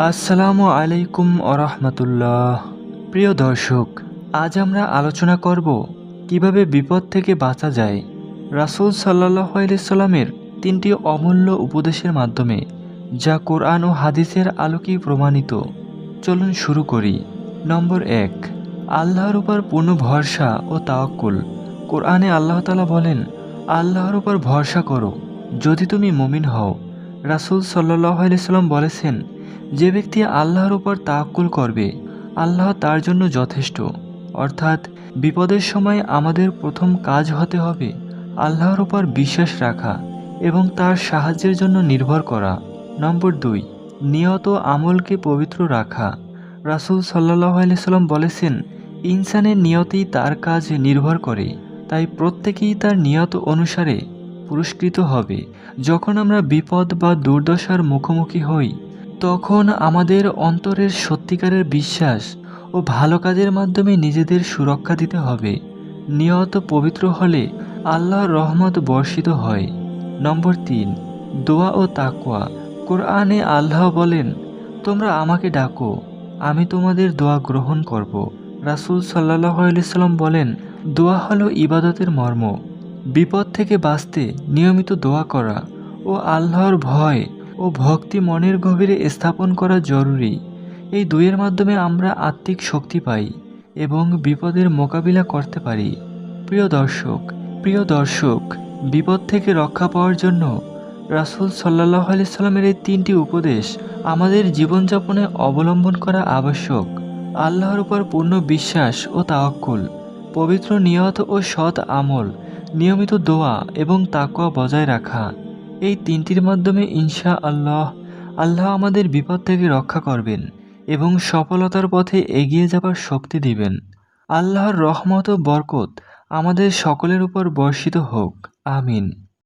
আসসালামু আলাইকুম আরহামাতুল্লাহ। প্রিয় দর্শক, আজ আমরা আলোচনা করব কিভাবে বিপদ থেকে বাঁচা যায় রাসূল সাল্লাল্লাহু আলাইহি সাল্লামের তিনটি অমূল্য উপদেশের মাধ্যমে, যা কোরআন ও হাদিসের আলোকেই প্রমাণিত। চলুন শুরু করি। নম্বর ১, আল্লাহর উপর পূর্ণ ভরসা ও তাওয়াক্কুল। কোরআনে আল্লাহ তাআলা বলেন, আল্লাহর উপর ভরসা করো যদি তুমি মুমিন হও। রাসূল সাল্লাল্লাহু আলাইহি সাল্লাম বলেছেন, যে ব্যক্তি আল্লাহর উপর তাওয়াক্কুল করবে, আল্লাহ তার জন্য যথেষ্ট। অর্থাৎ বিপদের সময় আমাদের প্রথম কাজ হতে হবে আল্লাহর উপর বিশ্বাস রাখা এবং তার সাহায্যের জন্য নির্ভর করা। নম্বর ২, নিয়ত আমলকে পবিত্র রাখা। রাসূল সাল্লাল্লাহু আলাইহি সাল্লাম বলেছেন, ইনসানের নিয়তেই তার কাজ নির্ভর করে, তাই প্রত্যেকেই তার নিয়ত অনুসারে পুরস্কৃত হবে। যখন আমরা বিপদ বা দুর্দশার মুখোমুখি হই, তখন আমাদের অন্তরের সত্যিকারের বিশ্বাস ও ভালো কাজের মাধ্যমে নিজেদের সুরক্ষা দিতে হবে। নিয়ত পবিত্র হলে আল্লাহর রহমত বর্ষিত হয়। নম্বর ৩, দোয়া ও তাকওয়া। কোরআনে আল্লাহ বলেন, তোমরা আমাকে ডাকো, আমি তোমাদের দোয়া গ্রহণ করব। রাসূল সাল্লাল্লাহু আলাইহি সাল্লাম বলেন, দোয়া হলো ইবাদতের মর্ম। বিপদ থেকে বাঁচতে নিয়মিত দোয়া করা ও আল্লাহর ভয় ও ভক্তি মনের গভীরে স্থাপন করা জরুরি। এই দুইয়ের মাধ্যমে আমরা আত্মিক শক্তি পাই এবং বিপদের মোকাবিলা করতে পারি। প্রিয় দর্শক, বিপদ থেকে রক্ষা পাওয়ার জন্য রাসূল সাল্লাল্লাহু আলাইহি সাল্লামের এই তিনটি উপদেশ আমাদের জীবনযাপনে অবলম্বন করা আবশ্যক। আল্লাহর উপর পূর্ণ বিশ্বাস ও তাওয়াক্কুল, পবিত্র নিয়ত ও সৎ আমল, নিয়মিত দোয়া এবং তাকওয়া বজায় রাখা। এই তিনটির মাধ্যমে আল্লাহ আমাদের বিপদ থেকে রক্ষা করবেন এবং সফলতার পথে এগিয়ে যাবার শক্তি দিবেন। আল্লাহর রহমত ও বরকত আমাদের সকলের উপর বর্ষিত হোক। আমিন।